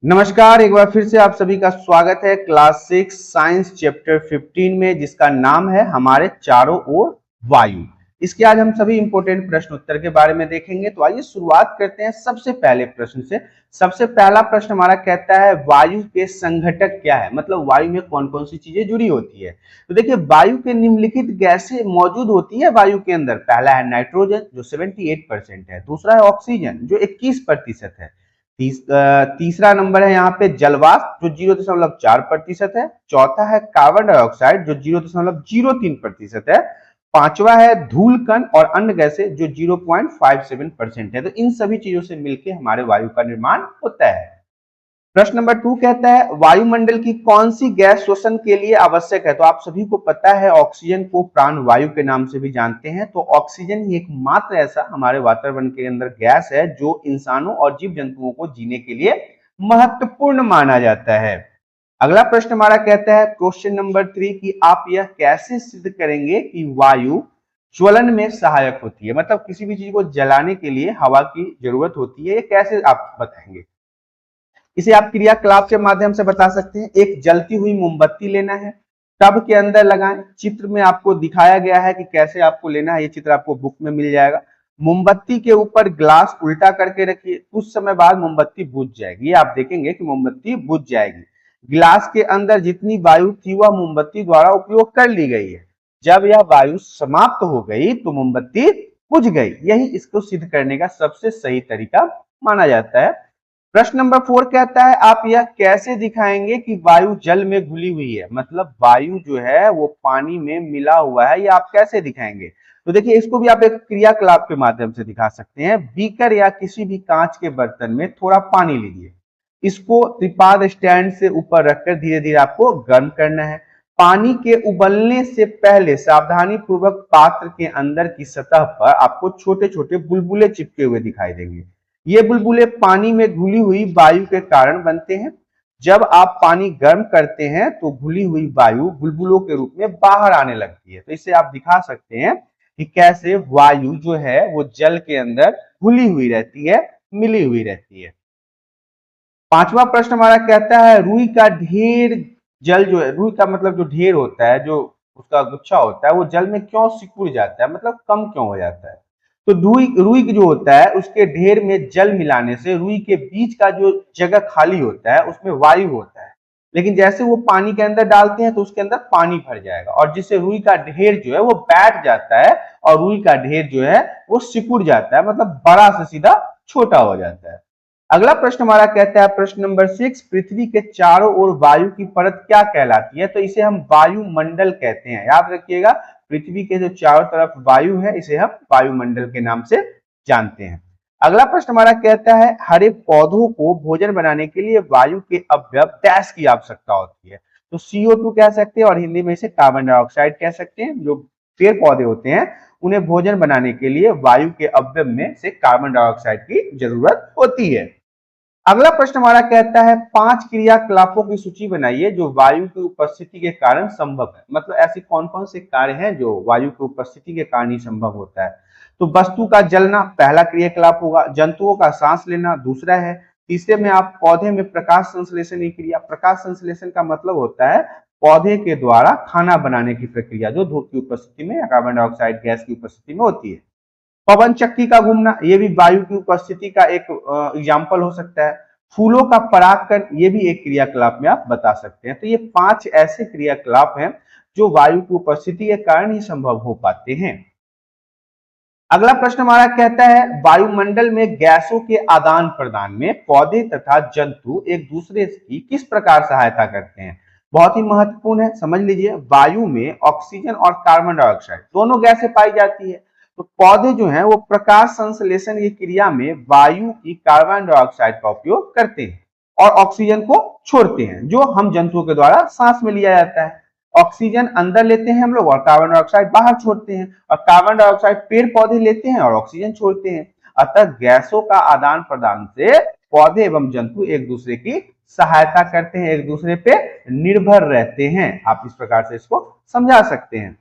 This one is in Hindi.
नमस्कार, एक बार फिर से आप सभी का स्वागत है क्लास 6 साइंस चैप्टर 15 में, जिसका नाम है हमारे चारों ओर वायु। इसके आज हम सभी इंपॉर्टेंट प्रश्न उत्तर के बारे में देखेंगे। तो आइए शुरुआत करते हैं सबसे पहले प्रश्न से। सबसे पहला प्रश्न हमारा कहता है वायु के संघटक क्या है, मतलब वायु में कौन कौन सी चीजें जुड़ी होती है। तो देखिए, वायु के निम्नलिखित गैसें मौजूद होती है वायु के अंदर। पहला है नाइट्रोजन जो 78% है, दूसरा है ऑक्सीजन जो 21% है, तीसरा नंबर है यहाँ पे जलवाष्प जो 0.4% है, चौथा है कार्बन डाइऑक्साइड जो 0.03% है, पांचवा है धूल कण और अन्य गैसें जो 0.57% है। तो इन सभी चीजों से मिलकर हमारे वायु का निर्माण होता है। प्रश्न नंबर 2 कहता है वायुमंडल की कौन सी गैस श्वसन के लिए आवश्यक है। तो आप सभी को पता है ऑक्सीजन को प्राण वायु के नाम से भी जानते हैं। तो ऑक्सीजन ही एकमात्र ऐसा हमारे वातावरण के अंदर गैस है जो इंसानों और जीव जंतुओं को जीने के लिए महत्वपूर्ण माना जाता है। अगला प्रश्न हमारा कहता है क्वेश्चन नंबर 3 कि आप यह कैसे सिद्ध करेंगे कि वायु ज्वलन में सहायक होती है, मतलब किसी भी चीज को जलाने के लिए हवा की जरूरत होती है, ये कैसे आप बताएंगे। इसे आप क्रियाकलाप के माध्यम से बता सकते हैं। एक जलती हुई मोमबत्ती लेना है, टब के अंदर लगाएं। चित्र में आपको दिखाया गया है कि कैसे आपको लेना है, ये चित्र आपको बुक में मिल जाएगा। मोमबत्ती के ऊपर ग्लास उल्टा करके रखिए, कुछ समय बाद मोमबत्ती बुझ जाएगी। आप देखेंगे कि मोमबत्ती बुझ जाएगी। गिलास के अंदर जितनी वायु थी वह मोमबत्ती द्वारा उपयोग कर ली गई है। जब यह वायु समाप्त हो गई तो मोमबत्ती बुझ गई। यही इसको सिद्ध करने का सबसे सही तरीका माना जाता है। प्रश्न नंबर 4 कहता है आप यह कैसे दिखाएंगे कि वायु जल में घुली हुई है, मतलब वायु जो है वो पानी में मिला हुआ है, ये आप कैसे दिखाएंगे। तो देखिए, इसको भी आप एक क्रियाकलाप के माध्यम से दिखा सकते हैं। बीकर या किसी भी कांच के बर्तन में थोड़ा पानी लीजिए, इसको त्रिपाद स्टैंड से ऊपर रखकर धीरे धीरे आपको गर्म करना है। पानी के उबलने से पहले सावधानी पूर्वक पात्र के अंदर की सतह पर आपको छोटे छोटे बुलबुले चिपके हुए दिखाई देंगे। ये बुलबुले पानी में घुली हुई वायु के कारण बनते हैं। जब आप पानी गर्म करते हैं तो घुली हुई वायु बुलबुलों के रूप में बाहर आने लगती है। तो इससे आप दिखा सकते हैं कि कैसे वायु जो है वो जल के अंदर घुली हुई रहती है, मिली हुई रहती है। पांचवा प्रश्न हमारा कहता है रुई का ढेर जल जो है, रुई का मतलब जो ढेर होता है, जो उसका गुच्छा होता है, वो जल में क्यों सिकुड़ जाता है, मतलब कम क्यों हो जाता है। तो रुई रुई जो होता है उसके ढेर में जल मिलाने से रुई के बीच का जो जगह खाली होता है उसमें वायु होता है, लेकिन जैसे वो पानी के अंदर डालते हैं तो उसके अंदर पानी भर जाएगा और जिससे रुई का ढेर जो है वो बैठ जाता है और रुई का ढेर जो है वो सिकुड़ जाता है, मतलब बड़ा से सीधा छोटा हो जाता है। अगला प्रश्न हमारा कहता है प्रश्न नंबर 6 पृथ्वी के चारों ओर वायु की परत क्या कहलाती है। तो इसे हम वायुमंडल कहते हैं, याद रखिएगा। पृथ्वी के जो चारों तरफ वायु है इसे हम वायुमंडल के नाम से जानते हैं। अगला प्रश्न हमारा कहता है हरे पौधों को भोजन बनाने के लिए वायु के अवयव डैश की आवश्यकता होती है। तो CO2 कह सकते हैं और हिंदी में इसे कार्बन डाइऑक्साइड कह सकते हैं। जो पेड़ पौधे होते हैं उन्हें भोजन बनाने के लिए वायु के अवयव में से कार्बन डाइऑक्साइड की जरूरत होती है। अगला प्रश्न हमारा कहता है 5 क्रियाकलापों की सूची बनाइए जो वायु की उपस्थिति के कारण संभव है, मतलब ऐसे कौन कौन से कार्य हैं जो वायु की उपस्थिति के कारण ही संभव होता है। तो वस्तु का जलना पहला क्रियाकलाप होगा, जंतुओं का सांस लेना दूसरा है, तीसरे में आप पौधे में प्रकाश संश्लेषण की क्रिया। प्रकाश संश्लेषण का मतलब होता है पौधे के द्वारा खाना बनाने की प्रक्रिया जो धूप की उपस्थिति में या कार्बन डाइऑक्साइड गैस की उपस्थिति में होती है। पवन चक्की का घूमना, ये भी वायु की उपस्थिति का एक एग्जाम्पल हो सकता है। फूलों का परागकण, ये भी एक क्रियाकलाप में आप बता सकते हैं। तो ये 5 ऐसे क्रियाकलाप हैं जो वायु की उपस्थिति के कारण ही संभव हो पाते हैं। अगला प्रश्न हमारा कहता है वायुमंडल में गैसों के आदान प्रदान में पौधे तथा जंतु एक दूसरे की किस प्रकार सहायता करते हैं। बहुत ही महत्वपूर्ण है, समझ लीजिए। वायु में ऑक्सीजन और कार्बन डाइऑक्साइड दोनों गैसें पाई जाती है। तो पौधे जो हैं वो प्रकाश संश्लेषण की क्रिया में वायु की कार्बन डाइऑक्साइड का उपयोग करते हैं और ऑक्सीजन को छोड़ते हैं, जो हम जंतुओं के द्वारा सांस में लिया जाता है। ऑक्सीजन अंदर लेते हैं हम लोग और कार्बन डाइऑक्साइड बाहर छोड़ते हैं, और कार्बन डाइऑक्साइड पेड़ पौधे लेते हैं और ऑक्सीजन छोड़ते हैं। अतः गैसों का आदान प्रदान से पौधे एवं जंतु एक दूसरे की सहायता करते हैं, एक दूसरे पे निर्भर रहते हैं। आप इस प्रकार से इसको समझा सकते हैं।